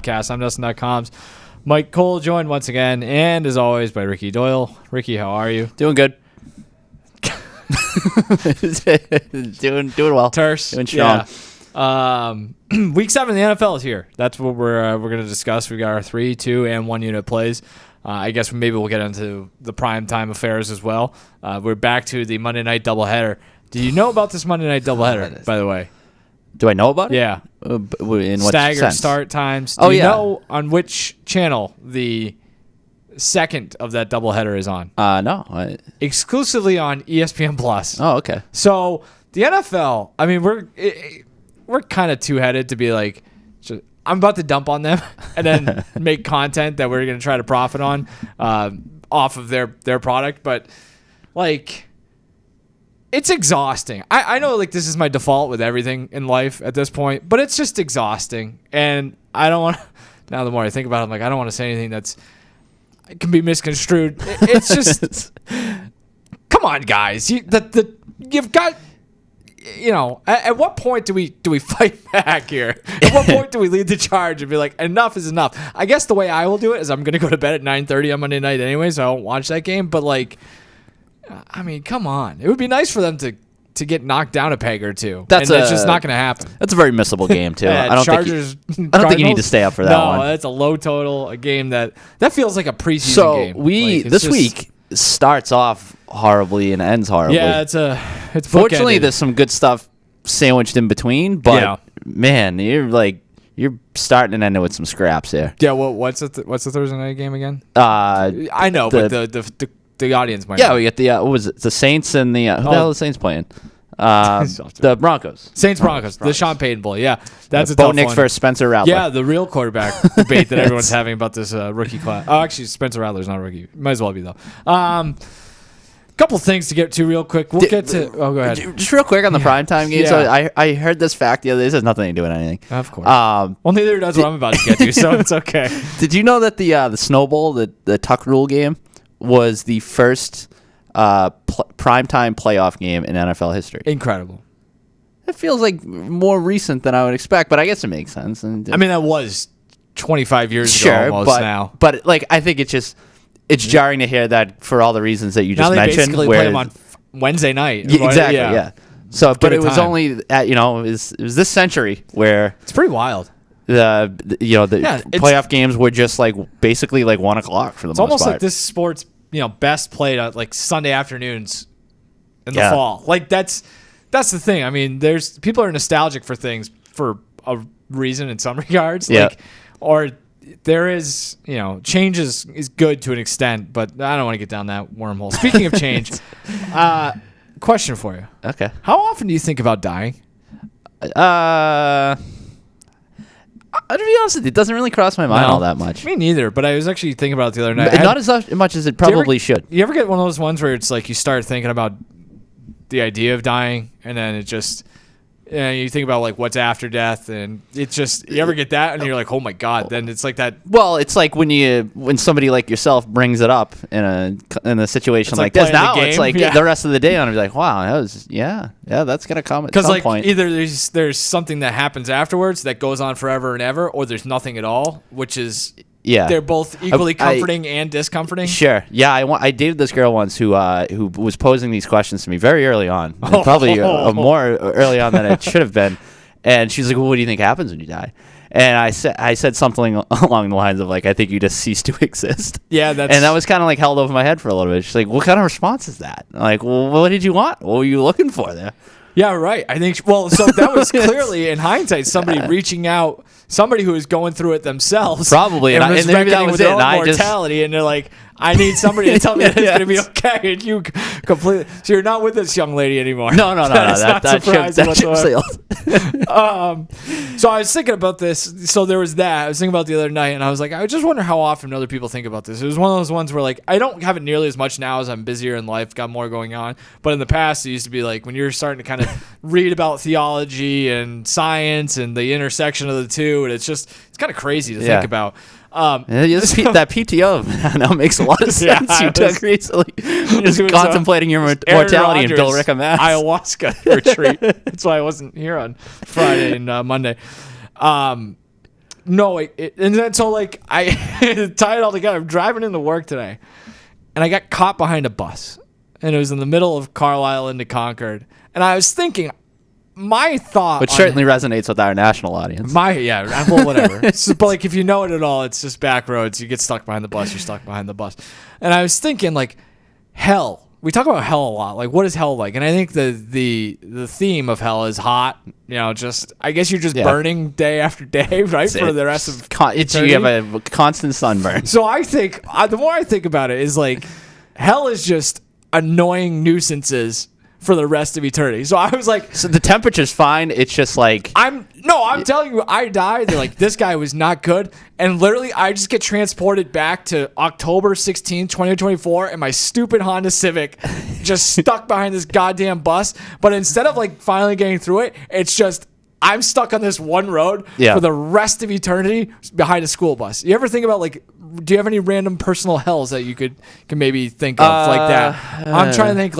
podcast. I'm NESN.com's Mike Cole, joined once again, and as always, by Ricky Doyle. Ricky, how are you? Doing good. doing well. Terse. Doing strong. Yeah. Week 7 in the NFL is here. That's what we're going to discuss. We got our 3, 2, and 1 unit plays. I guess maybe we'll get into the prime time affairs as well. We're back to the Monday night doubleheader. Do you know about this Monday night doubleheader, by the way? Do I know about it? Yeah. In what Staggered sense? start times. Do you know on which channel the second of that doubleheader is on? No. Exclusively on ESPN Plus. Oh, okay. So the NFL, I mean, we're kind of two-headed to be like, I'm about to dump on them and then make content that we're going to try to profit on off of their product. But, like, it's exhausting. I know, like, this is my default with everything in life at this point, but it's just exhausting. And I don't want to, now the more I think about it, I'm like, I don't want to say anything it can be misconstrued. It's just, come on, guys. You've got, you know, at what point do we fight back here? At what point do we lead the charge and be like, enough is enough? I guess the way I will do it is I'm going to go to bed at 9:30 on Monday night anyway, so I won't watch that game. But, like, I mean, come on. It would be nice for them to get knocked down a peg or two. It's just not going to happen. That's a very missable game, too. Yeah, I don't think you need to stay up for that one. No, that's a low total, a game that feels like a preseason game. This week starts off horribly and ends horribly. Yeah, it's fortunately bookended. There's some good stuff sandwiched in between, but man, you're starting and ending with some scraps here. Yeah, well, what's the Thursday night game again? I know, but the audience might. Yeah, we get the what was it? The Saints and the who the hell are the Saints playing? The Broncos. Saints-Broncos. The Sean Payton Bowl. Yeah, that's a Bo tough Nix one. versus Spencer Rattler. Yeah, the real quarterback debate that everyone's having about this rookie class. Oh, actually, Spencer Rattler's not a rookie. Might as well be, though. Couple things to get to real quick. We'll get to. Oh, go ahead. Just real quick on the primetime game. Yeah. So I heard this fact the other day. This has nothing to do with anything. Of course. Well, neither does what I'm about to get to, so it's okay. Did you know that the Snow Bowl, the Tuck Rule game, was the first primetime playoff game in NFL history? Incredible. It feels like more recent than I would expect, but I guess it makes sense. And I mean, that was 25 years ago almost now. But like, I think it's jarring to hear that for all the reasons that you just mentioned. Now they basically play them on Wednesday night. Yeah, exactly, yeah. So, but it was time. only at, it was this century where it's pretty wild. The playoff games were just like basically like 1 o'clock for the most part. It's almost like this sport's best played at like Sunday afternoons in the fall. Like that's the thing. I mean, people are nostalgic for things for a reason in some regards. Yeah. Like, or there is, change is good to an extent, but I don't want to get down that wormhole. Speaking of change, question for you. Okay. How often do you think about dying? To be honest with you, it doesn't really cross my mind all that much. Me neither, but I was actually thinking about it the other night. Not as much as it probably should. You ever get one of those ones where it's like you start thinking about the idea of dying, and then it just... you think about like what's after death, and it's just you ever get that, and you're like, oh my god. Then it's like that. Well, it's like when somebody like yourself brings it up in a situation like this. Now it's like the rest of the day, and I'm like, wow, that was that's gonna come at some point. Either there's something that happens afterwards that goes on forever and ever, or there's nothing at all, which is. Yeah, they're both equally comforting and discomforting. Sure. Yeah, I dated this girl once who was posing these questions to me very early on, probably more early on than it should have been. And she's like, "Well, what do you think happens when you die?" And I said something along the lines of like, "I think you just cease to exist." Yeah, and that was kind of like held over my head for a little bit. She's like, "What kind of response is that?" I'm like, well, what did you want? What were you looking for there? Yeah, right. I think. Well, so that was clearly in hindsight somebody reaching out. Somebody who is going through it themselves. Probably. And maybe that was it. Mortality. And they're like, I need somebody to tell me that it's going to be okay. And you completely. So you're not with this young lady anymore. No. That ship sailed. So I was thinking about this. So there was that. I was thinking about it the other night. And I was like, I just wonder how often other people think about this. It was one of those ones where like, I don't have it nearly as much now as I'm busier in life, got more going on. But in the past, it used to be like when you're starting to kind of read about theology and science and the intersection of the two. And it's kind of crazy to think about. That PTO now makes a lot of sense. You took recently, just contemplating your mortality and Bill Rick a mass ayahuasca retreat. That's why I wasn't here on Friday and Monday. No, and then so like I tie it all together. I'm driving into work today, and I got caught behind a bus, and it was in the middle of Carlisle into Concord, and I was thinking, my thought, which certainly resonates with our national audience. Well, whatever. But like if you know it at all, it's just back roads. You get stuck behind the bus, you're stuck behind the bus, and I was thinking like, hell. We talk about hell a lot. Like, what is hell like? And I think the theme of hell is hot. Just I guess you're just burning day after day, right, for the rest of eternity. You have a constant sunburn. So I think the more I think about it, is like hell is just annoying nuisances for the rest of eternity. So I was like, so the temperature's fine. It's just like I'm telling you, I died. They're like, this guy was not good, and literally, I just get transported back to October 16, 2024, and my stupid Honda Civic just stuck behind this goddamn bus. But instead of like finally getting through it, it's just I'm stuck on this one road for the rest of eternity behind a school bus. You ever think about like, do you have any random personal hells that you can maybe think of like that? I'm trying to think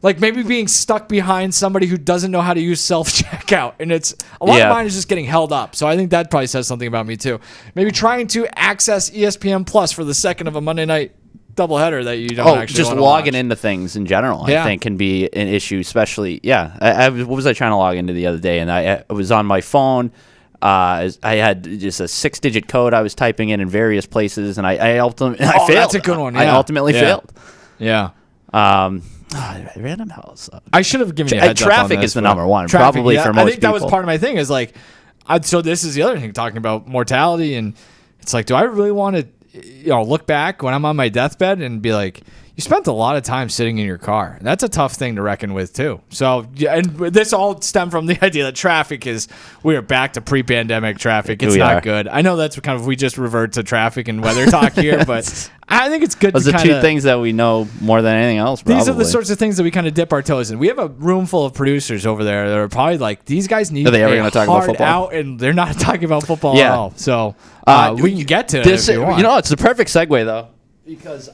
like maybe being stuck behind somebody who doesn't know how to use self-checkout. And it's a lot of mine is just getting held up. So I think that probably says something about me too. Maybe trying to access ESPN Plus for the second of a Monday night doubleheader that you don't actually just logging into things in general, I think can be an issue, especially, what was I trying to log into the other day? And I was on my phone. I had just a 6-digit code I was typing in various places, and I ultimately failed. That's a good one. I ultimately failed. Yeah. Random house. I should have given you a heads traffic up on this, is the number one, probably for most people. I think that was part of my thing is like, so this is the other thing, talking about mortality, and it's like, do I really want to, look back when I'm on my deathbed and be like, you spent a lot of time sitting in your car. That's a tough thing to reckon with too. So, and this all stemmed from the idea that we are back to pre-pandemic traffic. It's not good. I know that's kind of, we just revert to traffic and weather talk here, but I think it's good. Those are two things that we know more than anything else. Probably. These are the sorts of things that we kind of dip our toes in. We have a room full of producers over there that are probably like, these guys need to talk about football out, and they're not talking about football at all. So we can get to this, it if you want. It's the perfect segue though. Because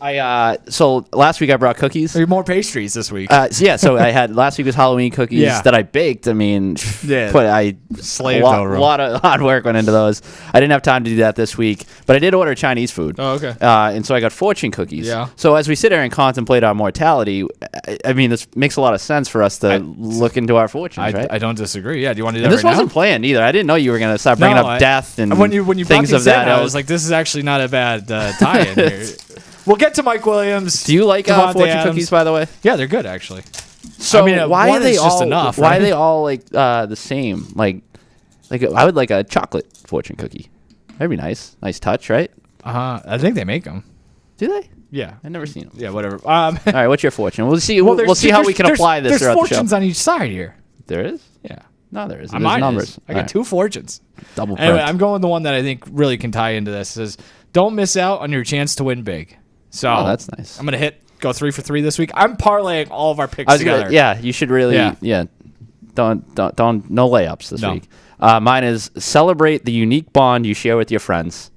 so last week I brought cookies. Or more pastries this week. So I had last week was Halloween cookies that I baked. I mean, I slaved over. A lot of hard work went into those. I didn't have time to do that this week, but I did order Chinese food. Oh, okay. And so I got fortune cookies. Yeah. So as we sit here and contemplate our mortality, I mean, this makes a lot of sense for us to look into our fortunes, right? I don't disagree. Yeah. Do you want to do that this wasn't planned either. I didn't know you were going to start bringing up death and when you things of that. I was like, this is actually not a bad tie-in here. We'll get to Mike Williams. Do you like fortune cookies, by the way? Yeah, they're good, actually. So why are they all enough? Why are they all like the same? Like I would like a chocolate fortune cookie. That'd be nice. Nice touch, right? I think they make them. Do they? Yeah, I've never seen them. Yeah, whatever. All right, what's your fortune? We'll see. We'll see how we can apply this throughout the show. There's fortunes on each side here. There is? Yeah. No, there isn't. There's numbers. I got two fortunes. Double print. Anyway, I'm going with the one that I think really can tie into this. It says, don't miss out on your chance to win big. So that's nice. I'm gonna go 3 for 3 this week. I'm parlaying all of our picks together. You should really. Yeah. Don't no layups this week. Mine is celebrate the unique bond you share with your friends.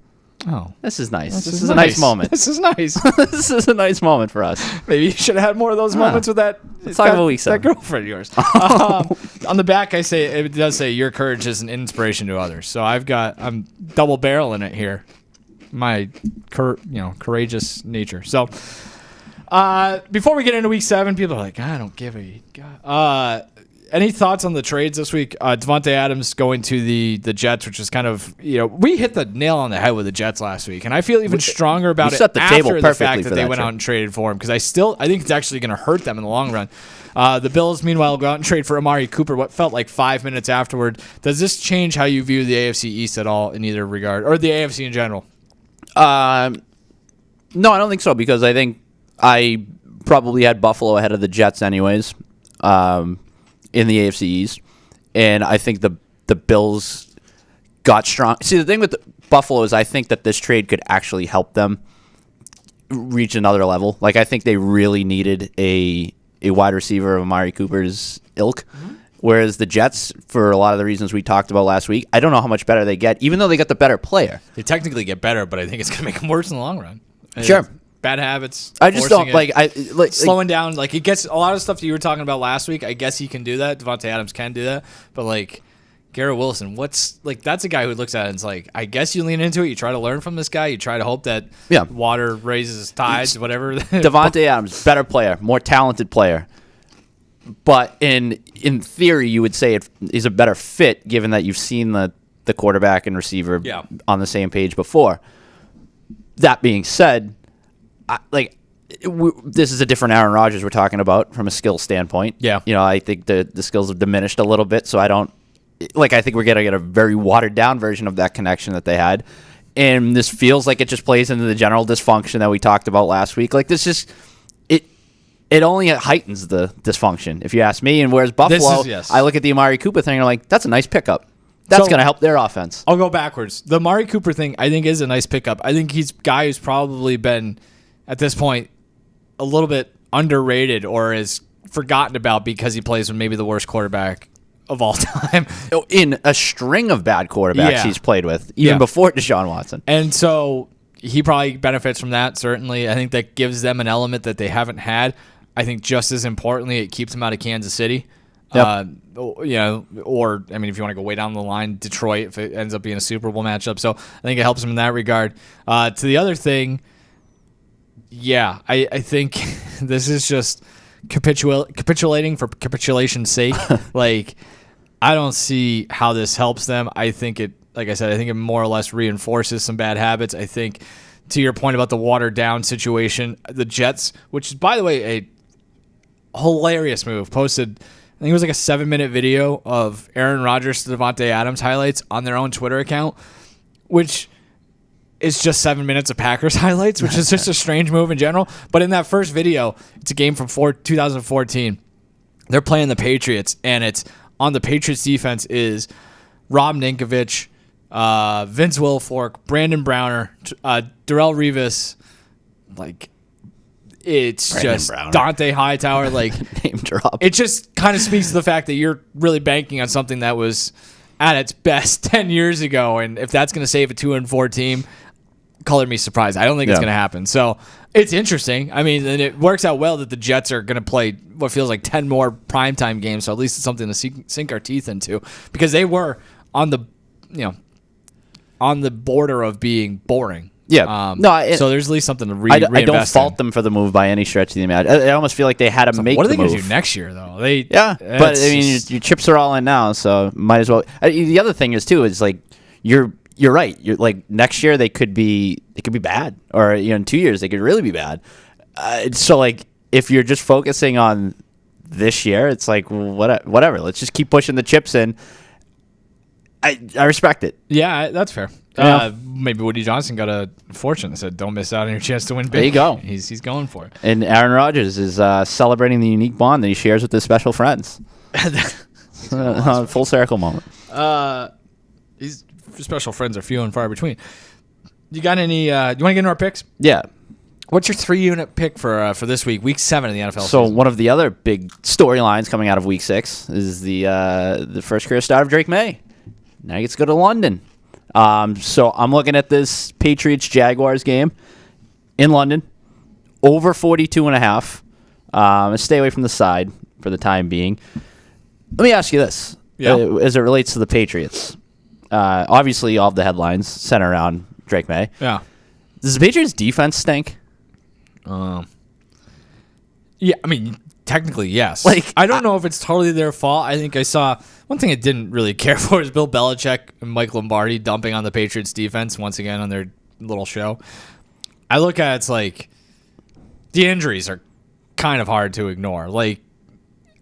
Oh, this is nice. This is a nice moment. This is nice. This is a nice moment for us. Maybe you should have had more of those moments with that. Let's talk about week 7. That girlfriend of yours. On the back, it does say your courage is an inspiration to others. So I'm double barreling it here. My courageous nature. So before we get into week 7, people are like, I don't give a god. Any thoughts on the trades this week? Devontae Adams going to the Jets, which is kind of, we hit the nail on the head with the Jets last week, and I feel even stronger about it after the fact that they went out and traded for him, because I think it's actually going to hurt them in the long run. The Bills, meanwhile, go out and trade for Amari Cooper, what felt like 5 minutes afterward. Does this change how you view the AFC East at all in either regard, or the AFC in general? No, I don't think so, because I think I probably had Buffalo ahead of the Jets anyways in the AFC East, and I think the Bills got strong. See, the thing with Buffalo is I think that this trade could actually help them reach another level. Like, I think they really needed a wide receiver of Amari Cooper's ilk. Mm-hmm. Whereas the Jets, for a lot of the reasons we talked about last week, I don't know how much better they get, even though they got the better player. They technically get better, but I think it's going to make them worse in the long run. Sure. Bad habits. I just don't slowing down. Like, it gets a lot of stuff that you were talking about last week. I guess he can do that. Devontae Adams can do that. But Garrett Wilson, what's like? That's a guy who looks at it and it's like, I guess you lean into it. You try to learn from this guy. You try to hope that water raises tides, whatever. Devontae Adams, better player, more talented player. But in theory, you would say he's a better fit, given that you've seen the quarterback and receiver on the same page before. That being said, this is a different Aaron Rodgers we're talking about from a skill standpoint. Yeah. I think the skills have diminished a little bit, so I think we're going to get a very watered-down version of that connection that they had. And this feels like it just plays into the general dysfunction that we talked about last week. Like, this just... It only heightens the dysfunction, if you ask me. And whereas Buffalo, I look at the Amari Cooper thing and I'm like, that's a nice pickup. That's going to help their offense. I'll go backwards. The Amari Cooper thing, I think, is a nice pickup. I think he's a guy who's probably been, at this point, a little bit underrated or is forgotten about because he plays with maybe the worst quarterback of all time. In a string of bad quarterbacks he's played with, even before Deshaun Watson. And so he probably benefits from that, certainly. I think that gives them an element that they haven't had. I think just as importantly, it keeps them out of Kansas City. Yep. Or I mean, if you want to go way down the line, Detroit, if it ends up being a Super Bowl matchup. So I think it helps them in that regard. To the other thing, I think this is just capitulating for capitulation's sake. Like, I don't see how this helps them. I think it, like I said, I think it more or less reinforces some bad habits. I think, to your point about the watered down situation, the Jets, which is, by the way, a hilarious move, posted, I think it was like a 7-minute video of Aaron Rodgers to Devontae Adams highlights on their own Twitter account, which is just 7 minutes of Packers highlights, which is just a strange move in general. But in that first video, it's a game from 2014. They're playing the Patriots, and it's on the Patriots defense is Rob Ninkovich, Vince Wilfork, Brandon Browner, Darrelle Revis, like, it's Brandon just Browner. Dante Hightower, like, name drop. It just kind of speaks to the fact that you're really banking on something that was at its best 10 years ago, and if that's going to save a 2-4 team, color me surprised. I don't think it's going to happen. So it's interesting. I mean, and it works out well that the Jets are going to play what feels like 10 more primetime games, so at least it's something to sink our teeth into, because they were on the border of being boring. Yeah. So there's at least something to reinvest I don't fault them for the move by any stretch of the imagination. I almost feel like they had to make the move. What are they going to do next year, though? But I mean, your chips are all in now, so might as well. The other thing is too is like you're right. You're like, next year they could be bad, or in 2 years they could really be bad. So like, if you're just focusing on this year, it's like, whatever. Let's just keep pushing the chips in. I respect it. Yeah, that's fair. Maybe Woody Johnson got a fortune and said, "Don't miss out on your chance to win big." There you go. He's going for it. And Aaron Rodgers is celebrating the unique bond that he shares with his special friends. Full circle moment. His special friends are few and far between. You got any? You want to get into our picks? Yeah. What's your 3-unit pick for this week, Week 7 in the NFL So season? One of the other big storylines coming out of Week 6 is the first career start of Drake May. Now he gets to go to London. So I'm looking at this Patriots-Jaguars game in London, over 42.5. Stay away from the side for the time being. Let me ask you this, as it relates to the Patriots. Obviously, all of the headlines center around Drake May. Yeah. Does the Patriots' defense stink? Yeah, I mean, technically, yes. Like, I don't know if it's totally their fault. I think I saw one thing I didn't really care for is Bill Belichick and Mike Lombardi dumping on the Patriots defense once again on their little show. I look at it's like the injuries are kind of hard to ignore. Like,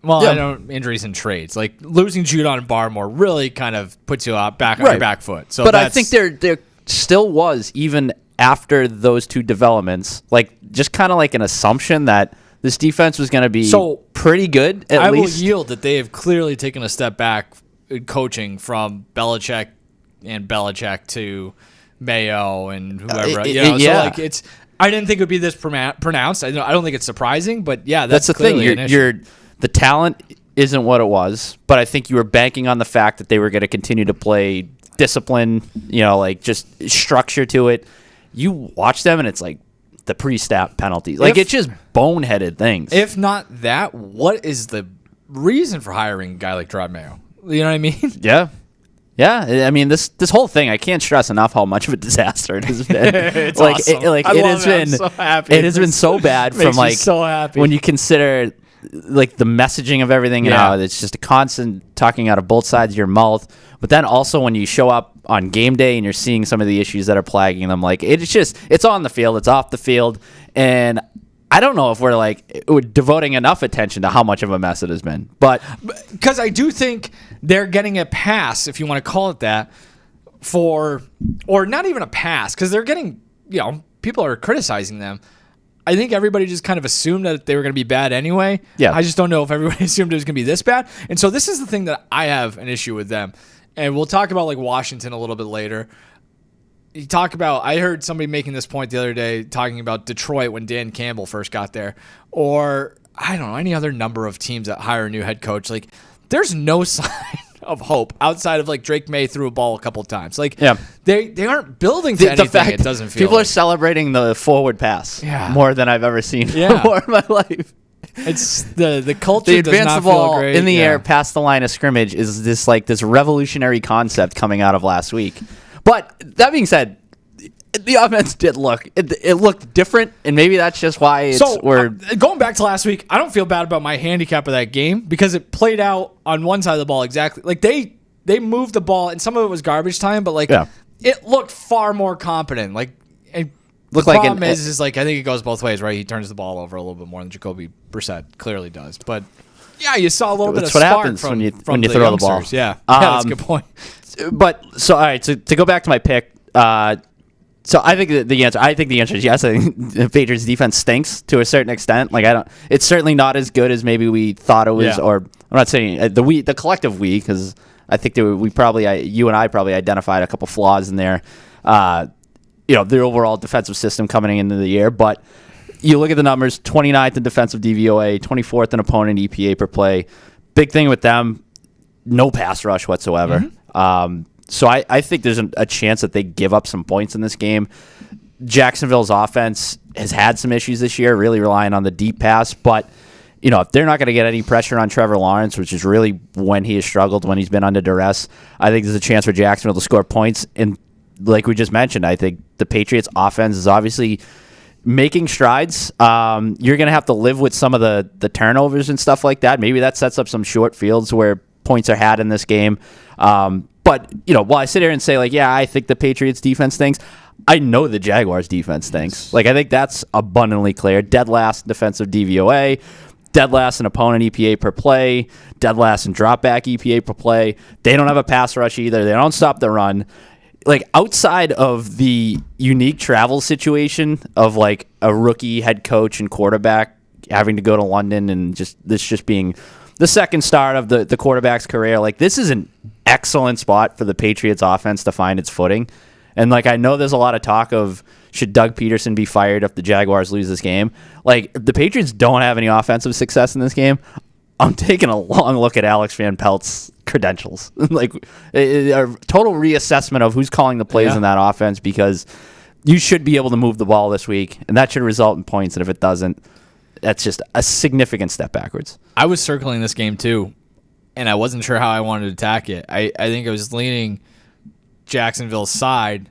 I don't injuries and trades. Like, losing Judon and Barmore really kind of puts you back on your back foot. So, but I think there still was, even after those two developments, like, just kind of like an assumption that this defense was going to be pretty good, at least. I will yield that they have clearly taken a step back in coaching from Belichick to Mayo and whoever. So like, it's. I didn't think it would be this pronounced. I don't think it's surprising, but that's the thing. The talent isn't what it was, but I think you were banking on the fact that they were going to continue to play discipline, like just structure to it. You watch them and it's like the pre-snap penalties. Like, it's just boneheaded things. If not that, what is the reason for hiring a guy like Rod Mayo? You know what I mean? Yeah. Yeah, I mean this whole thing. I can't stress enough how much of a disaster it has been. It's awesome. It has been. I'm so happy. It has been so bad from like so happy. when you consider like the messaging of everything and how it's just a constant talking out of both sides of your mouth. But then also when you show up on game day and you're seeing some of the issues that are plaguing them, like it's on the field, it's off the field, and I don't know if we're devoting enough attention to how much of a mess it has been. But because I do think they're getting a pass, if you want to call it that, or not even a pass, because they're getting, people are criticizing them. I think everybody just kind of assumed that they were going to be bad anyway. Yeah. I just don't know if everybody assumed it was going to be this bad. And so this is the thing that I have an issue with them. And we'll talk about like Washington a little bit later. I heard somebody making this point the other day talking about Detroit when Dan Campbell first got there, or I don't know, any other number of teams that hire a new head coach. Like, there's no sign of hope outside of like Drake May threw a ball a couple of times. Like, they aren't building to anything. Fact, it doesn't feel people like. Are celebrating the forward pass more than I've ever seen before in my life. It's the culture. The advance the ball great. in the air past the line of scrimmage is this revolutionary concept coming out of last week. But that being said, the offense did it looked different, and maybe that's just why we're going back to last week. I don't feel bad about my handicap of that game because it played out on one side of the ball exactly like they moved the ball, and some of it was garbage time, but it looked far more competent. Like, and the problem is like I think it goes both ways, right? He turns the ball over a little bit more than Jacoby Brissett clearly does, but yeah, you saw a little bit of spark from when you throw the ball. Yeah, that's a good point. But all right, so to go back to my pick, so I think the answer is yes. I think the Patriots defense stinks to a certain extent. Like it's certainly not as good as maybe we thought it was. Or I'm not saying the collective we, because I think you and I probably identified a couple flaws in there. The overall defensive system coming into the year, but you look at the numbers: 29th in defensive DVOA, 24th in opponent EPA per play. Big thing with them, no pass rush whatsoever. Mm-hmm. So I think there's a chance that they give up some points in this game. Jacksonville's offense has had some issues this year, really relying on the deep pass. But, if they're not going to get any pressure on Trevor Lawrence, which is really when he has struggled, when he's been under duress, I think there's a chance for Jacksonville to score points. And like we just mentioned, I think the Patriots offense is obviously making strides. You're going to have to live with some of the turnovers and stuff like that. Maybe that sets up some short fields where points are had in this game. But, while I sit here and say, I think the Patriots defense stinks, I know the Jaguars defense stinks. I think that's abundantly clear. Dead last in defensive DVOA, dead last in opponent EPA per play, dead last in drop back EPA per play. They don't have a pass rush either. They don't stop the run. Outside of the unique travel situation of, a rookie head coach and quarterback having to go to London and this being the second start of the quarterback's career, this is an excellent spot for the Patriots offense to find its footing. And I know there's a lot of talk of should Doug Peterson be fired if the Jaguars lose this game. If the Patriots don't have any offensive success in this game, I'm taking a long look at Alex Van Pelt's credentials. A total reassessment of who's calling the plays in that offense, because you should be able to move the ball this week, and that should result in points. And if it doesn't, that's just a significant step backwards. I was circling this game too, and I wasn't sure how I wanted to attack it. I think I was leaning Jacksonville's side.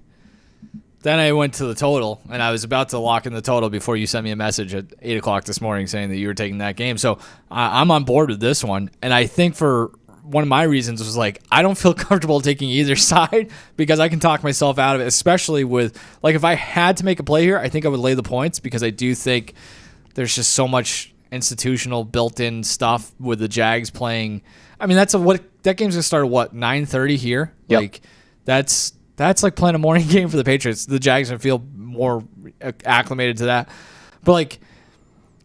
Then I went to the total, and I was about to lock in the total before you sent me a message at 8 o'clock this morning saying that you were taking that game. So I'm on board with this one, and I think for one of my reasons was I don't feel comfortable taking either side because I can talk myself out of it, especially with if I had to make a play here, I think I would lay the points because I do think there's just so much institutional built-in stuff with the Jags playing. I mean, that game's gonna start at 9:30 here. Yep. That's playing a morning game for the Patriots. The Jags gonna feel more acclimated to that. But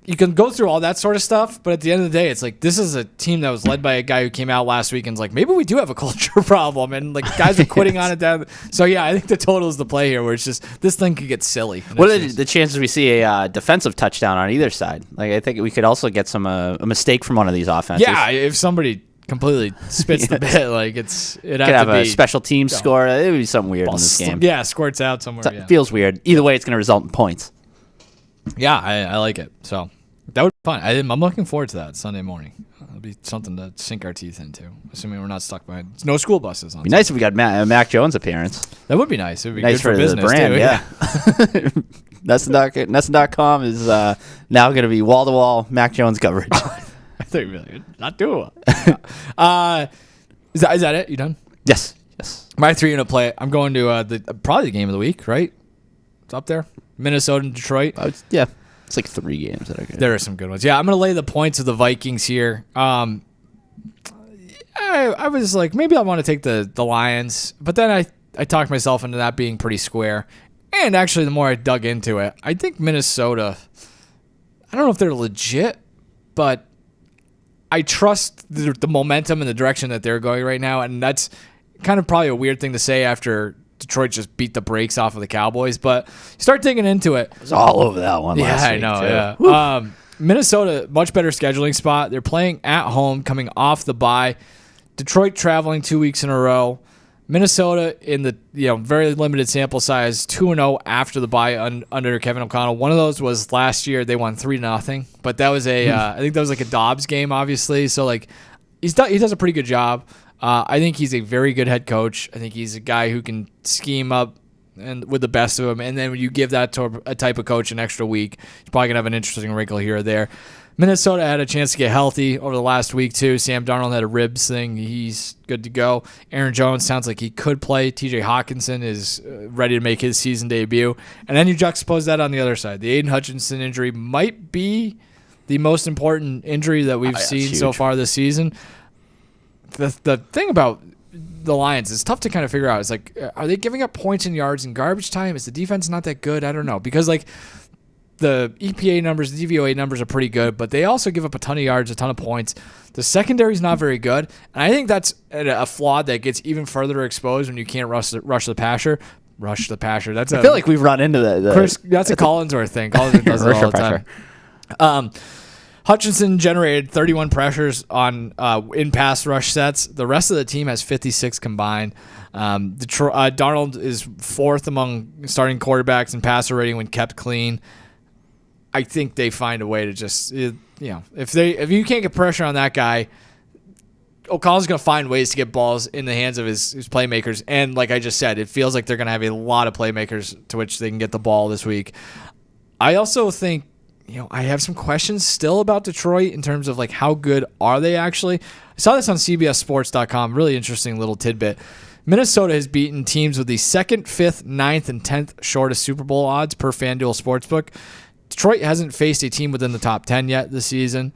you can go through all that sort of stuff, but at the end of the day, it's this is a team that was led by a guy who came out last week and's maybe we do have a culture problem, and guys are quitting on it down. So yeah, I think the total is the play here, where it's just this thing could get silly. What are the chances we see a defensive touchdown on either side? I think we could also get some a mistake from one of these offenses. Yeah, if somebody completely spits the bit, it'd have to be a special team score. It would be something weird in this game. Yeah, squirts out somewhere. It feels weird. Either way, it's going to result in points. Yeah, I like it. So That would be fun. I'm looking forward to that Sunday morning. It'll be something to sink our teeth into, assuming we're not stuck behind. There's no school buses on. It'd be nice if we got Mac Jones' appearance. That would be nice. It would be nice good for business, the brand, too. yeah. NESN.com is now going to be wall-to-wall Mac Jones coverage. I think really not doing Is that it? You done? Yes. My 3-unit play. I'm going to probably the game of the week, right? It's up there. Minnesota and Detroit. Yeah. It's like 3 games that are good. There are some good ones. Yeah, I'm going to lay the points of the Vikings here. I was like, maybe I want to take the Lions, but then I talked myself into that being pretty square. And actually, the more I dug into it, I think Minnesota, I don't know if they're legit, but I trust the momentum and the direction that they're going right now. And that's kind of probably a weird thing to say after Detroit just beat the brakes off of the Cowboys. But start digging into it. It was all over that one last week. Yeah, I know. Too. Yeah. Minnesota, much better scheduling spot. They're playing at home, coming off the bye. Detroit traveling 2 weeks in a row. Minnesota in the very limited sample size, 2-0 after the bye under Kevin O'Connell. One of those was last year. They won 3-0, but that was I think that was like a Dobbs game, obviously. So like he does a pretty good job. I think he's a very good head coach. I think he's a guy who can scheme up and with the best of them. And then when you give that to a type of coach an extra week, he's probably gonna have an interesting wrinkle here or there. Minnesota had a chance to get healthy over the last week, too. Sam Darnold had a ribs thing. He's good to go. Aaron Jones sounds like he could play. TJ Hawkinson is ready to make his season debut. And then you juxtapose that on the other side. The Aiden Hutchinson injury might be the most important injury that we've seen so far this season. The thing about the Lions is tough to kind of figure out. It's like, are they giving up points and yards in garbage time? Is the defense not that good? I don't know. Because, like, the EPA numbers, the DVOA numbers are pretty good, but they also give up a ton of yards, a ton of points. The secondary's not very good, and I think that's a flaw that gets even further exposed when you can't rush the passer. Rush the passer. I feel like we've run into that. That's a Collinsworth thing. Collinsworth does it all the time. Hutchinson generated 31 pressures on in pass rush sets. The rest of the team has 56 combined. Darnold is fourth among starting quarterbacks in passer rating when kept clean. I think they find a way to just, if you can't get pressure on that guy, O'Connell's going to find ways to get balls in the hands of his playmakers. And like I just said, it feels like they're going to have a lot of playmakers to which they can get the ball this week. I also think, I have some questions still about Detroit in terms of like how good are they actually. I saw this on CBSSports.com. Really interesting little tidbit. Minnesota has beaten teams with the 2nd, 5th, 9th, and 10th shortest Super Bowl odds per FanDuel Sportsbook. Detroit hasn't faced a team within the top 10 yet this season.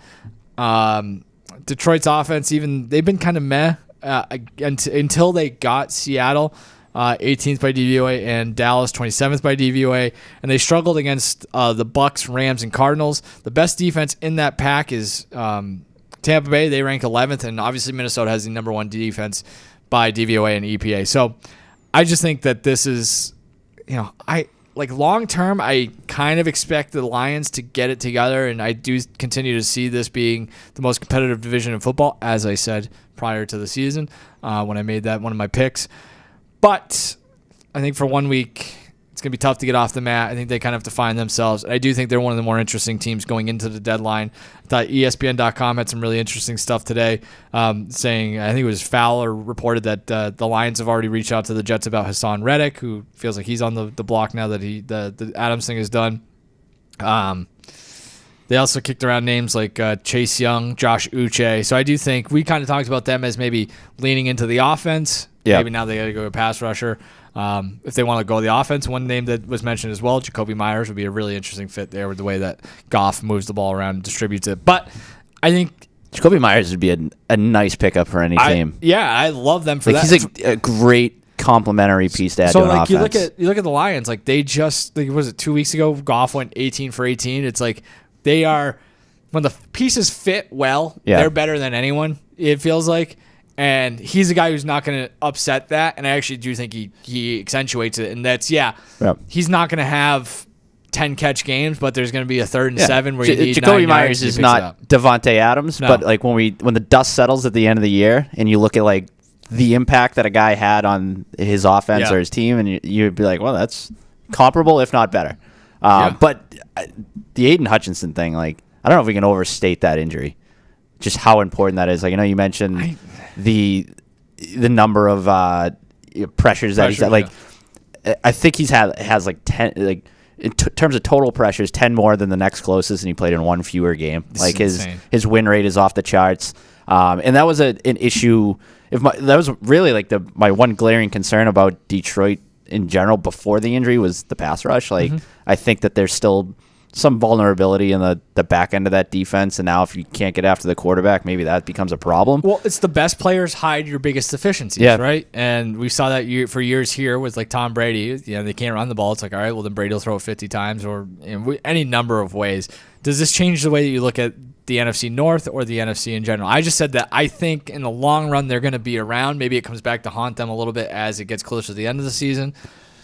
Detroit's offense, they've been kind of meh until they got Seattle 18th by DVOA and Dallas 27th by DVOA, and they struggled against the Bucks, Rams, and Cardinals. The best defense in that pack is Tampa Bay. They rank 11th, and obviously Minnesota has the number 1 defense by DVOA and EPA. So I just think that this is, long term, I kind of expect the Lions to get it together, and I do continue to see this being the most competitive division in football, as I said prior to the season when I made that one of my picks. But I think for 1 week, it's going to be tough to get off the mat. I think they kind of have to find themselves. I do think they're one of the more interesting teams going into the deadline. I thought ESPN.com had some really interesting stuff today, saying, I think it was Fowler reported that the Lions have already reached out to the Jets about Hassan Reddick, who feels like he's on the block now that the Adams thing is done. They also kicked around names like Chase Young, Josh Uche. So I do think we kind of talked about them as maybe leaning into the offense. Yeah. Maybe now they got to go to pass rusher. If they want to go the offense, one name that was mentioned as well, Jacoby Myers, would be a really interesting fit there with the way that Goff moves the ball around and distributes it. But I think Jacoby Myers would be a nice pickup for any team. Yeah, I love them for that. He's a great complementary piece to add to an offense. You look at the Lions, like they just, was it 2 weeks ago, Goff went 18 for 18. It's like they are, when the pieces fit well, they're better than anyone, it feels like. And he's a guy who's not going to upset that. And I actually do think he accentuates it. And that's, he's not going to have 10 catch games, but there's going to be a 3rd and 7 where you need Jacoby Myers is not Devontae Adams, but like when the dust settles at the end of the year and you look at like the impact that a guy had on his offense or his team, and you'd be like, well, that's comparable, if not better. But the Aiden Hutchinson thing, like, I don't know if we can overstate that injury, just how important that is. Like, I know you mentioned the number of pressures that he's had. Like, I think has like 10, like in terms of total pressures, 10 more than the next closest, and he played in one fewer game. Like his win rate is off the charts, and that was an issue. That was really like my one glaring concern about Detroit in general before the injury was the pass rush. Like I think that there's still some vulnerability in the back end of that defense, and now if you can't get after the quarterback, maybe that becomes a problem. Well, it's the best players hide your biggest deficiencies, right? And we saw that for years here with like Tom Brady. They can't run the ball. It's like, all right, well then Brady will throw it 50 times or any number of ways. Does this change the way that you look at the NFC North or the NFC in general? I just said that I think in the long run they're going to be around. Maybe it comes back to haunt them a little bit as it gets closer to the end of the season.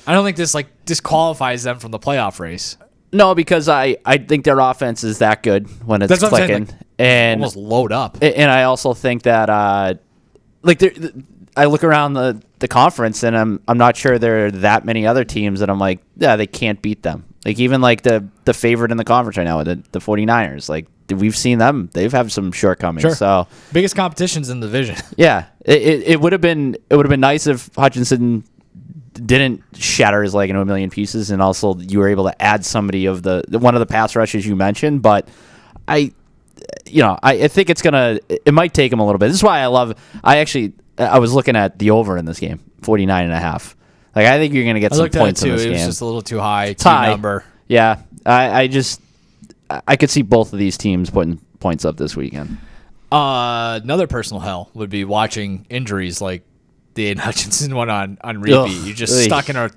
I don't think this disqualifies them from the playoff race. No, because I think their offense is that good when it's clicking, and almost load up. And I also think that I look around the conference, and I'm not sure there are that many other teams that I'm like, yeah, they can't beat them. Like even like the favorite in the conference right now, the 49ers. Like we've seen them; they've had some shortcomings. Sure. So biggest competitions in the division. Yeah, it would have been nice if Hutchinson didn't shatter his leg into a million pieces, and also you were able to add somebody of the one of the pass rushes you mentioned. But I think it might take him a little bit. This is why I was looking at the over in this game, 49.5. Like I think you're going to get some points in this game. It was just a little too high. Number. Yeah, I could see both of these teams putting points up this weekend. Another personal hell would be watching injuries like the Aiden Hutchinson one on repeat. You're just stuck in a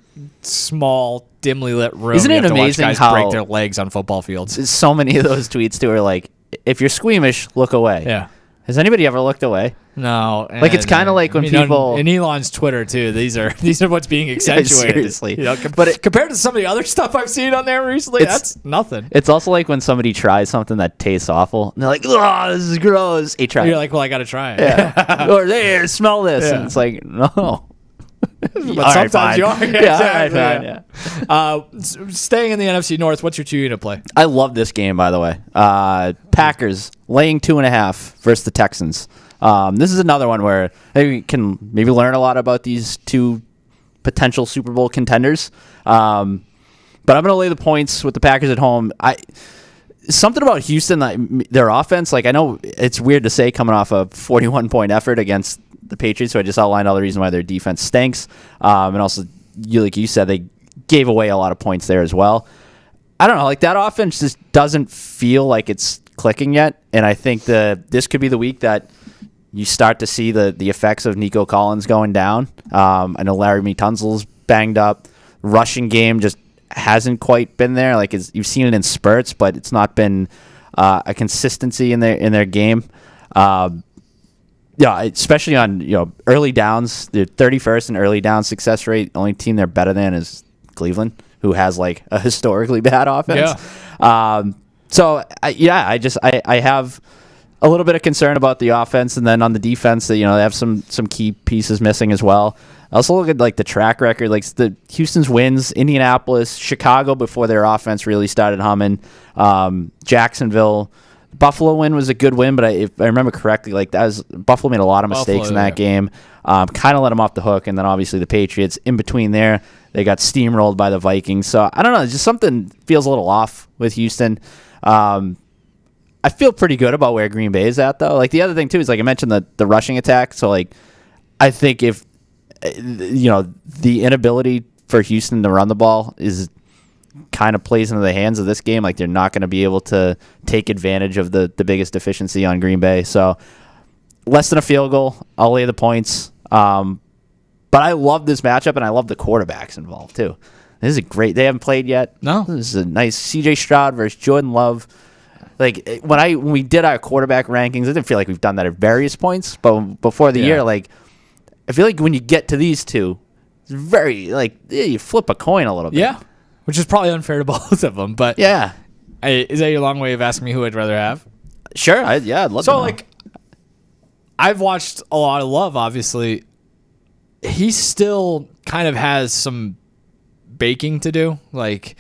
small, dimly lit room. Isn't it amazing guys how break their legs on football fields? So many of those tweets too are like, if you're squeamish, look away. Yeah. Has anybody ever looked away? No. Like it's kind of like when people in Elon's Twitter too. These are what's being accentuated. Seriously, but compared to some of the other stuff I've seen on there recently, that's nothing. It's also like when somebody tries something that tastes awful, and they're like, "Oh, this is gross." You're like, "Well, I got to try it." Yeah. Or there, smell this, and it's like, no. But sometimes you are. Yeah, staying in the NFC North, what's your 2 unit play? I love this game, by the way. Packers laying 2.5 versus the Texans. This is another one where we can maybe learn a lot about these two potential Super Bowl contenders. But I'm going to lay the points with the Packers at home. Something about Houston, their offense, like I know it's weird to say coming off a 41-point effort against the Patriots, so I just outlined all the reasons why their defense stinks. And also, like you said, they gave away a lot of points there as well. I don't know, like that offense just doesn't feel like it's clicking yet. And I think this could be the week that you start to see the effects of Nico Collins going down. I know Larry Tunsil's banged up. Rushing game just hasn't quite been there. Like you've seen it in spurts, but it's not been a consistency in their game. Yeah, especially on early downs. They're 31st in early down success rate. The only team they're better than is Cleveland, who has like a historically bad offense. Yeah. I have a little bit of concern about the offense, and then on the defense, that they have some key pieces missing as well. I also look at like the track record, like the Houston's wins, Indianapolis, Chicago before their offense really started humming, Jacksonville. Buffalo win was a good win, but if I remember correctly, like Buffalo made a lot of mistakes in that game. Kind of let them off the hook, and then obviously the Patriots in between there, they got steamrolled by the Vikings. So I don't know, just something feels a little off with Houston. I feel pretty good about where Green Bay is at, though. Like the other thing too is like I mentioned the rushing attack. So like I think if the inability for Houston to run the ball is kind of plays into the hands of this game, like they're not going to be able to take advantage of the biggest deficiency on Green Bay. So less than a field goal, I'll lay the points. But I love this matchup, and I love the quarterbacks involved too. This is they haven't played yet. No, this is a nice CJ Stroud versus Jordan Love. Like when we did our quarterback rankings, I didn't feel like we've done that at various points, but before the year, like I feel like when you get to these two, it's very you flip a coin a little bit. Yeah. Which is probably unfair to both of them, but yeah, is that your long way of asking me who I'd rather have? Sure, I'd love to know. So I've watched a lot of Love. Obviously, he still kind of has some baking to do. Like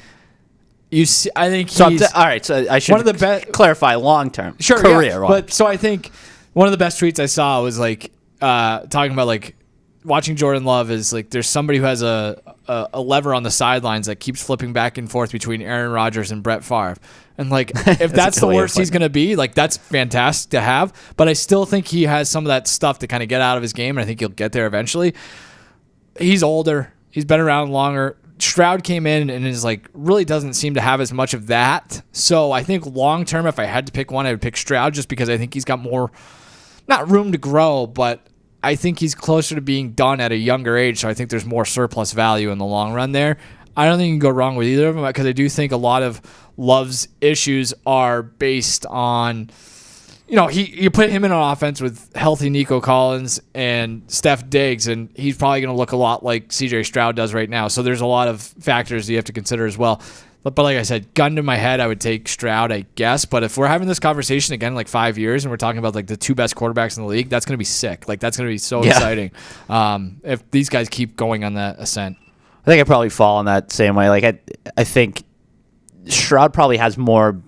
You see, I think So he's all right. So I should one of the best. clarify long term. Sure, career. yeah. Wise. But so I think one of the best tweets I saw was like talking about like watching Jordan Love is like there's somebody who has a lever on the sidelines that keeps flipping back and forth between Aaron Rodgers and Brett Favre. And like if that's the worst he's going to be, like that's fantastic to have. But I still think he has some of that stuff to kind of get out of his game, and I think he'll get there eventually. He's older. He's been around longer. Stroud came in and is like really doesn't seem to have as much of that. So I think long term, if I had to pick one, I would pick Stroud just because I think he's got more, not room to grow, but I think he's closer to being done at a younger age. So I think there's more surplus value in the long run there. I don't think you can go wrong with either of them because I do think a lot of Love's issues are based on, you put him in an offense with healthy Nico Collins and Steph Diggs, and he's probably going to look a lot like CJ Stroud does right now. So there's a lot of factors you have to consider as well. But like I said, gun to my head, I would take Stroud, I guess. But if we're having this conversation again in like 5 years and we're talking about like the two best quarterbacks in the league, that's going to be sick. Like that's going to be so exciting if these guys keep going on that ascent. I think I probably fall in that same way. Like I think Stroud probably has more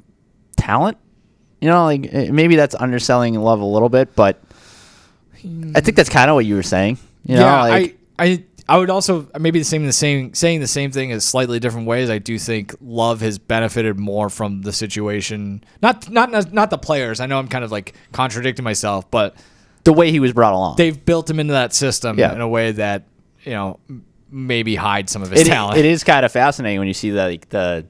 talent. Like maybe that's underselling Love a little bit, but I think that's kind of what you were saying. I would also maybe saying the same thing as slightly different ways. I do think Love has benefited more from the situation, not the players. I know I'm kind of like contradicting myself, but the way he was brought along, they've built him into that system in a way that maybe hide some of his talent. It is kind of fascinating when you see that like the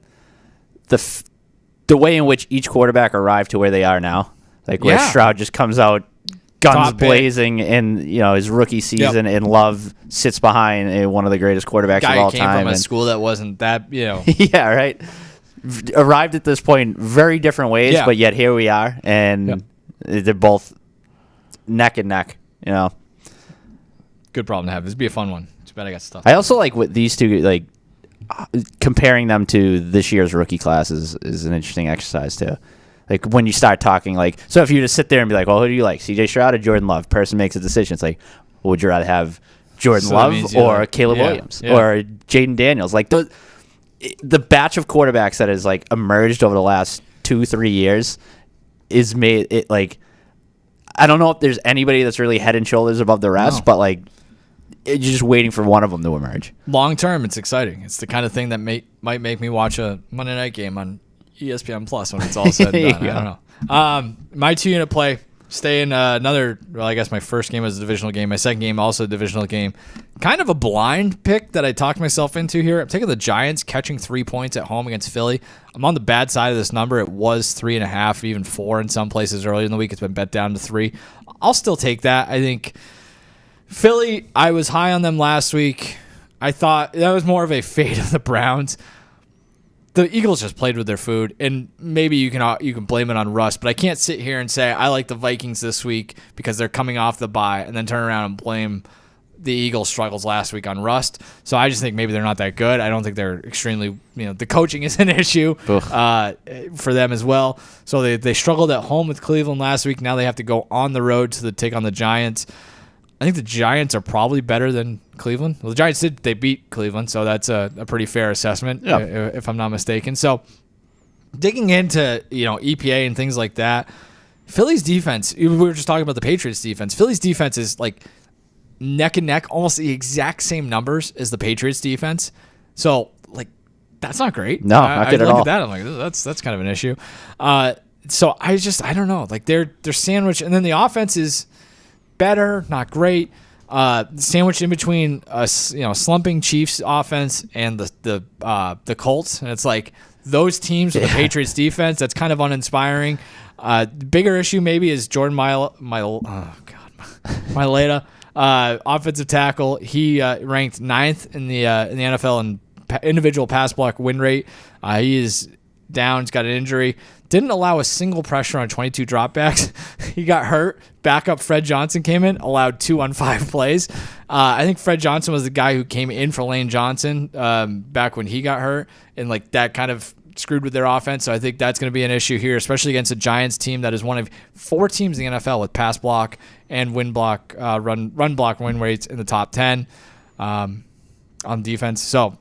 way in which each quarterback arrived to where they are now, like where Stroud just comes out guns blazing in his rookie season, and Love sits behind one of the greatest quarterbacks of all time. Guy came from a school that wasn't that yeah, right. Arrived at this point very different ways, but yet here we are, and they're both neck and neck. Good problem to have. This would be a fun one. Too bad I got stuff. I also like what these two like. Comparing them to this year's rookie class is an interesting exercise too. Like when you start talking, like, so if you just sit there and be like, well, who do you like, CJ Stroud or Jordan Love? Person makes a decision. It's like, well, would you rather have Jordan Love or Caleb Williams or Jaden Daniels? Like the batch of quarterbacks that has like emerged over the last 2-3 years is made it like, I don't know if there's anybody that's really head and shoulders above the rest, but like, you're just waiting for one of them to emerge. Long term, it's exciting. It's the kind of thing that might make me watch a Monday night game on ESPN Plus when it's all said and done. I don't know. My 2-unit play, stay in I guess my first game was a divisional game. My second game, also a divisional game. Kind of a blind pick that I talked myself into here. I'm taking the Giants catching 3 points at home against Philly. I'm on the bad side of this number. It was 3.5, even 4 in some places earlier in the week. It's been bet down to 3. I'll still take that. I think Philly, I was high on them last week. I thought that was more of a fate of the Browns. The Eagles just played with their food, and maybe you can blame it on rust, but I can't sit here and say I like the Vikings this week because they're coming off the bye and then turn around and blame the Eagles' struggles last week on rust. So I just think maybe they're not that good. I don't think they're extremely, the coaching is an issue for them as well. So they struggled at home with Cleveland last week. Now they have to go on the road to take on the Giants. I think the Giants are probably better than Cleveland. Well, the Giants they beat Cleveland, so that's a pretty fair assessment, if I'm not mistaken. So digging into EPA and things like that, Philly's defense, we were just talking about the Patriots defense. Philly's defense is like neck and neck, almost the exact same numbers as the Patriots defense. So like that's not great. No, not good at all. I look at that, I'm like, that's kind of an issue. So I don't know. Like they're sandwiched, and then the offense is better, not great. Sandwiched in between slumping Chiefs offense and the Colts, and it's like those teams with the Patriots defense. That's kind of uninspiring. The bigger issue maybe is Jordan Mailata, offensive tackle. He ranked 9th in the NFL in individual pass block win rate. He is down. He's got an injury. Didn't allow a single pressure on 22 dropbacks. He got hurt. Backup Fred Johnson came in, allowed 2 on 5 plays. I think Fred Johnson was the guy who came in for Lane Johnson back when he got hurt, and like that kind of screwed with their offense. So I think that's going to be an issue here, especially against a Giants team that is one of 4 teams in the NFL with pass block and win block, run block win rates in the top 10 on defense. So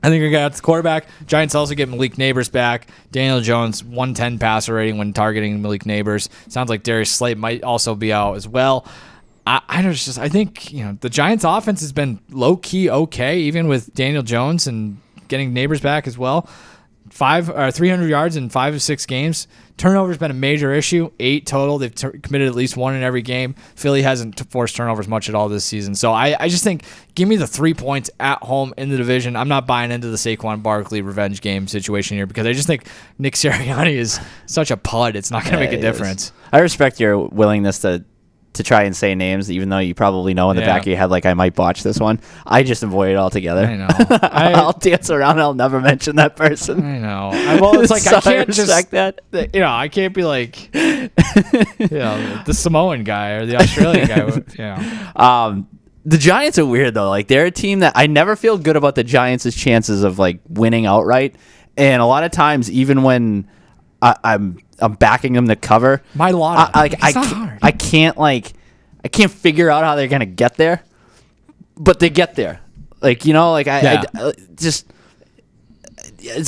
I think we got the quarterback. Giants also get Malik Neighbors back. Daniel Jones, 110 passer rating when targeting Malik Neighbors. Sounds like Darius Slate might also be out as well. I think the Giants' offense has been low key okay, even with Daniel Jones and getting Neighbors back as well. 300 yards in 5 of 6 games. Turnovers been a major issue. 8 total. They've committed at least 1 in every game. Philly hasn't forced turnovers much at all this season. So I just think give me the 3 points at home in the division. I'm not buying into the Saquon Barkley revenge game situation here because I just think Nick Sirianni is such a pud. It's not going to make a difference. I respect your willingness to try and say names, even though you probably know in the back of your head, like, I might botch this one. I just avoid it altogether. I know. I'll dance around and I'll never mention that person. I know. Well, it's like So I can't respect that. I can't be like, the Samoan guy or the Australian guy. The Giants are weird, though. Like, they're a team that I never feel good about the Giants' chances of, like, winning outright. And a lot of times, even when I'm backing them to cover. My lot. I can't figure out how they're gonna get there, but they get there. Like, it's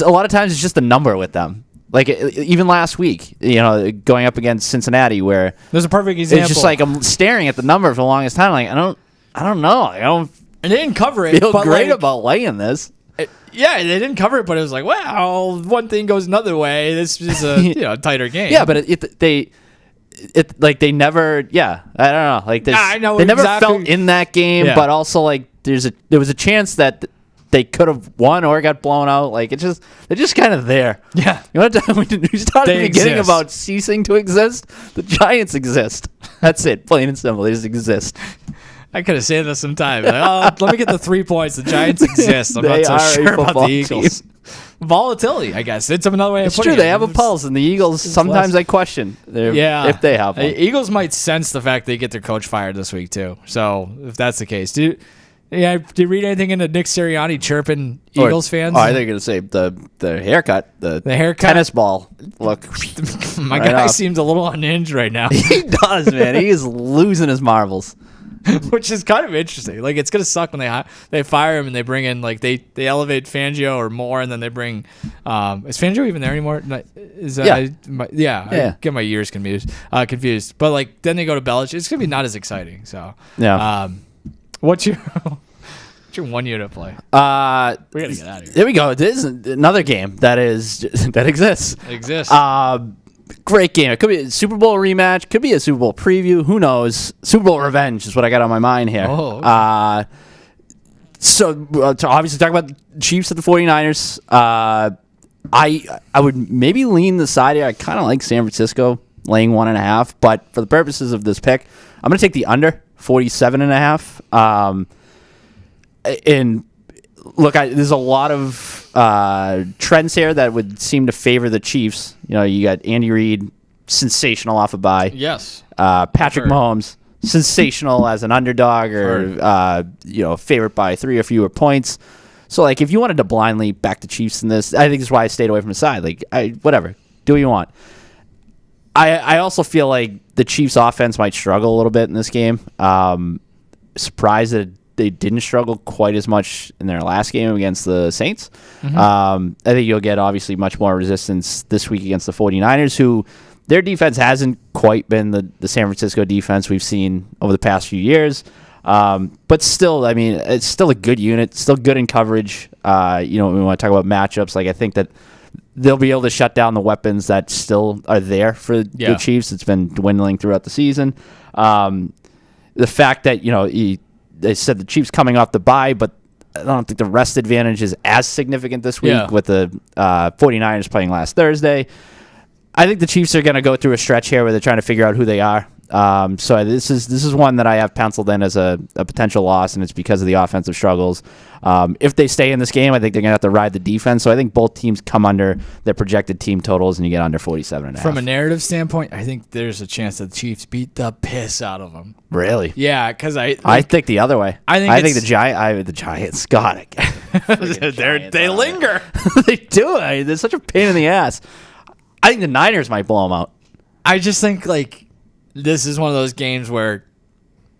a lot of times it's just a number with them. Like, even last week, going up against Cincinnati, where there's a perfect example. It's just like I'm staring at the number for the longest time. Like, I don't know. I don't. And they didn't cover it. Feel great about laying this. Yeah, they didn't cover it, but it was like, well, one thing goes another way. This is a tighter game. Yeah, but they never. Yeah, I don't know. Like, I know they never felt in that game, but also like there was a chance that they could have won or got blown out. Like, they're just kind of there. Yeah, you know what? We started at the beginning about ceasing to exist. The Giants exist. That's it, plain and simple. They just exist. I could have said this sometime. Like, let me get the 3 points. The Giants exist. I'm not so sure about the Eagles. Volatility, I guess. It's another way of putting it. It's true. They have a pulse, and the Eagles, sometimes I question if they have one. The Eagles might sense the fact they get their coach fired this week, too. So, if that's the case. Did you read anything into Nick Sirianni chirping Eagles fans? Oh, I think you're going to say the haircut. The haircut? Tennis ball. Look. My guy seems a little unhinged right now. He does, man. He is losing his marbles. Which is kind of interesting. Like, it's gonna suck when they fire him and they bring in, like, they elevate Fangio or more, and then they bring is Fangio even there anymore? I get my years confused. But like then they go to Belichick. It's gonna be not as exciting. So what's your 1 unit play? We gotta get out of here. There we go. This is another game that exists. Great game. It could be a Super Bowl rematch. Could be a Super Bowl preview. Who knows? Super Bowl revenge is what I got on my mind here. Oh, okay. So to obviously talk about the Chiefs at the 49ers. I would maybe lean the side here. I kind of like San Francisco laying 1.5, but for the purposes of this pick, I'm going to take the under 47.5. And look, there's a lot of trends here that would seem to favor the Chiefs. You got Andy Reid, sensational off a bye. Yes. Patrick Mahomes, sensational as an underdog or favorite by 3 or fewer points. So, like, if you wanted to blindly back the Chiefs in this, I think that's why I stayed away from the side. Like, whatever, do what you want. I also feel like the Chiefs' offense might struggle a little bit in this game. Surprised that they didn't struggle quite as much in their last game against the Saints. Mm-hmm. I think you'll get obviously much more resistance this week against the 49ers, who their defense hasn't quite been the San Francisco defense we've seen over the past few years. But still, I mean, it's still a good unit, still good in coverage. When we want to talk about matchups, like, I think that they'll be able to shut down the weapons that still are there for the Chiefs. It's been dwindling throughout the season. The fact that, they said the Chiefs coming off the bye, but I don't think the rest advantage is as significant this week with the 49ers playing last Thursday. I think the Chiefs are going to go through a stretch here where they're trying to figure out who they are. So this is one that I have penciled in as a potential loss, and it's because of the offensive struggles. If they stay in this game, I think they're going to have to ride the defense. So I think both teams come under their projected team totals, and you get under 47.5. From a narrative standpoint, I think there's a chance that the Chiefs beat the piss out of them. Really? Yeah, because I think the other way. I think the Giants got it. They linger. They do. They're such a pain in the ass. I think the Niners might blow them out. I just think, like, this is one of those games where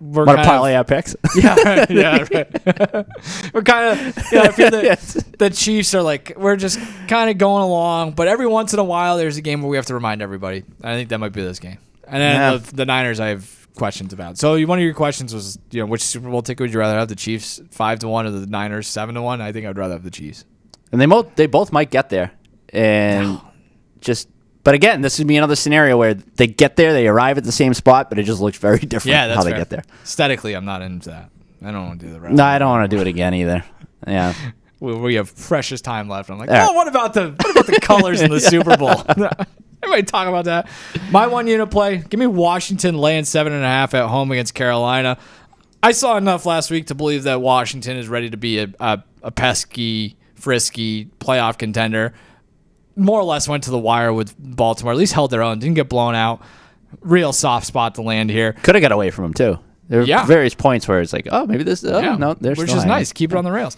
we're Want to parlay our picks? Yeah, yeah, right. We're kind of, I feel that the Chiefs are like, we're just kind of going along, but every once in a while there's a game where we have to remind everybody. I think that might be this game. And then the Niners, I have questions about. So one of your questions was, which Super Bowl ticket would you rather have? The Chiefs 5-1 or the Niners 7-1? I think I'd rather have the Chiefs. And they both might get there, and But again, this would be another scenario where they get there, they arrive at the same spot, but it just looks very different how they get there. Aesthetically, I'm not into that. I don't want to do the rest. No, I don't want to do it again either. Yeah. We have precious time left. I'm like, what about the colors in the Super Bowl? Everybody talk about that. My one unit play, give me Washington laying 7.5 at home against Carolina. I saw enough last week to believe that Washington is ready to be a pesky, frisky playoff contender. More or less went to the wire with Baltimore. At least held their own. Didn't get blown out. Real soft spot to land here. Could have got away from them, too. There were various points where it's like, maybe this. No, which is nice. Keep it on the rails.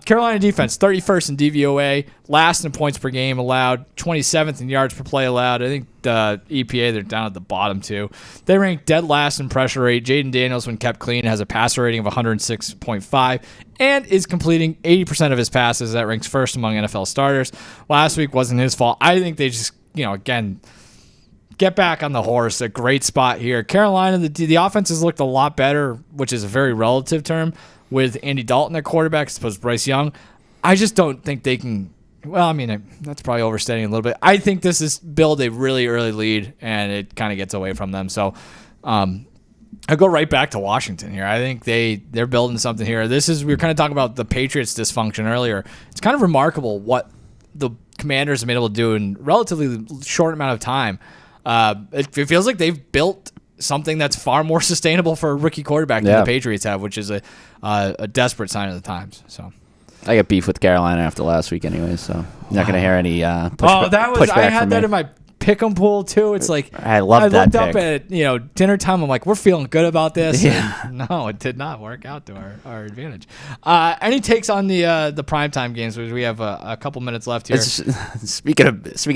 Carolina defense, 31st in DVOA, last in points per game allowed, 27th in yards per play allowed. I think the EPA, they're down at the bottom too. They rank dead last in pressure rate. Jaden Daniels, when kept clean, has a passer rating of 106.5 and is completing 80% of his passes. That ranks first among NFL starters. Last week wasn't his fault. I think they just, again, get back on the horse. A great spot here. Carolina, the offense has looked a lot better, which is a very relative term, with Andy Dalton at quarterback as opposed to Bryce Young. I just don't think they can. Well, I mean, that's probably overstating a little bit. I think this is build a really early lead, and it kind of gets away from them. So I go right back to Washington here. I think they're building something here. We were kind of talking about the Patriots' dysfunction earlier. It's kind of remarkable what the Commanders have been able to do in relatively short amount of time. It feels like they've built something that's far more sustainable for a rookie quarterback than the Patriots have, which is a desperate sign of the times. So I got beef with Carolina after last week anyway, so I'm not going to hear any pushback. I had that in my pick'em pool too. It's like I looked up at dinner time. I'm like, we're feeling good about this. Yeah. No, it did not work out to our advantage. Any takes on the primetime games? We have a couple minutes left here. Speaking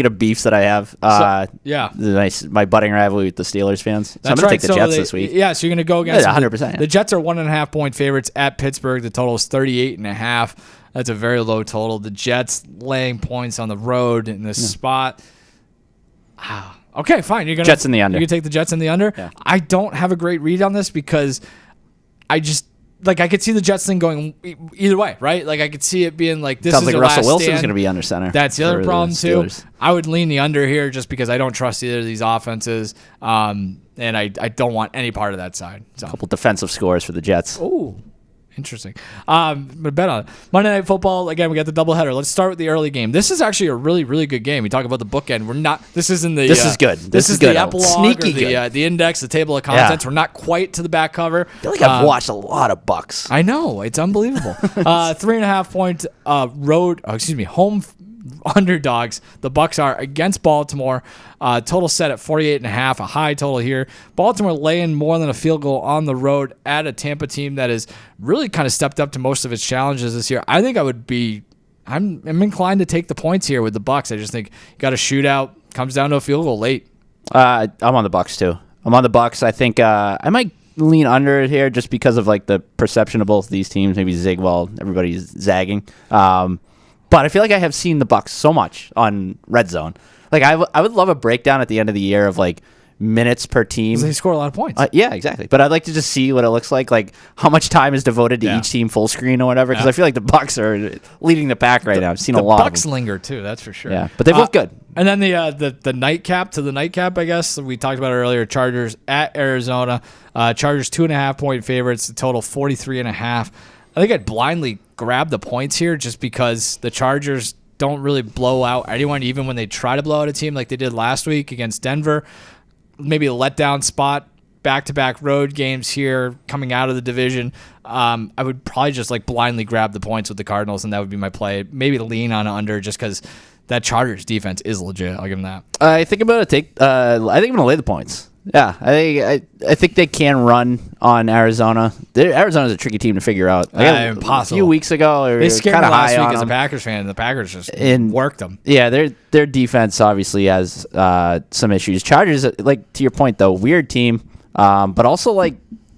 of beefs that I have, my budding rivalry with the Steelers fans. So I'm gonna take the Jets this week. Yeah, so you're gonna go against 100%. The Jets are 1.5 point favorites at Pittsburgh. The total is 38.5. That's a very low total. The Jets laying points on the road in this spot. Okay, fine. You're gonna Jets in the under. You can take the Jets in the under. Yeah. I don't have a great read on this because I just I could see the Jets thing going either way, right? Like I could see it being like this. Sounds is like the Russell last Wilson's stand. going to be under center. That's the other problem too. I would lean the under here just because I don't trust either of these offenses, and I don't want any part of that side. So. A couple defensive scores for the Jets. Oh. Interesting. But bet on it. Monday Night Football, again, we got the doubleheader. Let's start with the early game. This is actually a really, really good game. We talk about the bookend. We're not, this isn't the... This is good. This is good. the epilogue Sneaky or the index, the table of contents. We're not quite to the back cover. I feel like I've watched a lot of Bucks. I know. It's unbelievable. 3.5 point home underdogs. The Bucks are against Baltimore. Total set at 48.5, a high total here. Baltimore laying more than a field goal on the road at a Tampa team that has really kind of stepped up to most of its challenges this year. I think I'm inclined to take the points here with the Bucks. I just think you got a shootout, comes down to a field goal late. I'm on the Bucks too. I'm on the Bucks. I think I might lean under it here just because of like the perception of both these teams. Maybe zig while everybody's zagging. But I feel like I have seen the Bucks so much on Red Zone. Like I would love a breakdown at the end of the year of like minutes per team. They score a lot of points. Yeah, exactly. But I'd like to just see what it looks like how much time is devoted to each team full screen or whatever. Because I feel like the Bucks are leading the pack right now. I've seen a lot. The Bucks linger too. That's for sure. Yeah, but they look good. And then the nightcap, I guess we talked about it earlier. Chargers at Arizona. Chargers 2.5 point favorites. The total 43.5. I think I'd blindly grab the points here just because the Chargers don't really blow out anyone, even when they try to blow out a team like they did last week against Denver. Maybe a letdown spot, back-to-back road games here coming out of the division. I would probably just blindly grab the points with the Cardinals, and that would be my play. Maybe lean on under just because that Chargers defense is legit. I'll give them that. I think I'm going to take. I think I'm going to lay the points. Yeah, I think they can run on Arizona. Arizona's a tricky team to figure out. Impossible. A few weeks ago, they scared me last week as a them. Packers fan, and the Packers just worked them. Yeah, their defense obviously has some issues. Chargers, to your point though, weird team, but also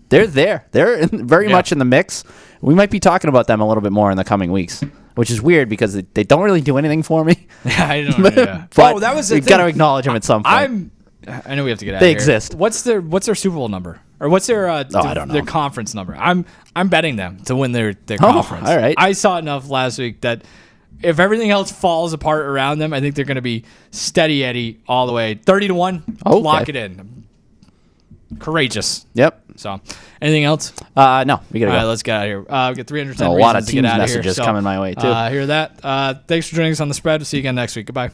they're there. They're very Yeah. much in the mix. We might be talking about them a little bit more in the coming weeks, which is weird because they don't really do anything for me. Yeah, I don't know. Yeah. But that was the we got to acknowledge them at some point. I know we have to get out They of here. exist. What's their Super Bowl number? Or what's their I don't know. their conference number? I'm betting them to win their conference. All right. I saw enough last week that if everything else falls apart around them, I think they're going to be steady Eddie all the way. 30-1. Okay. Lock it in. Courageous. Yep. So, anything else? No, we got to All right, go. let's get out of here. We got 310 A lot reasons of to get Teams out of here. messages So, coming my way, too. Hear that. Thanks for joining us on The Spread. We'll see you again next week. Goodbye.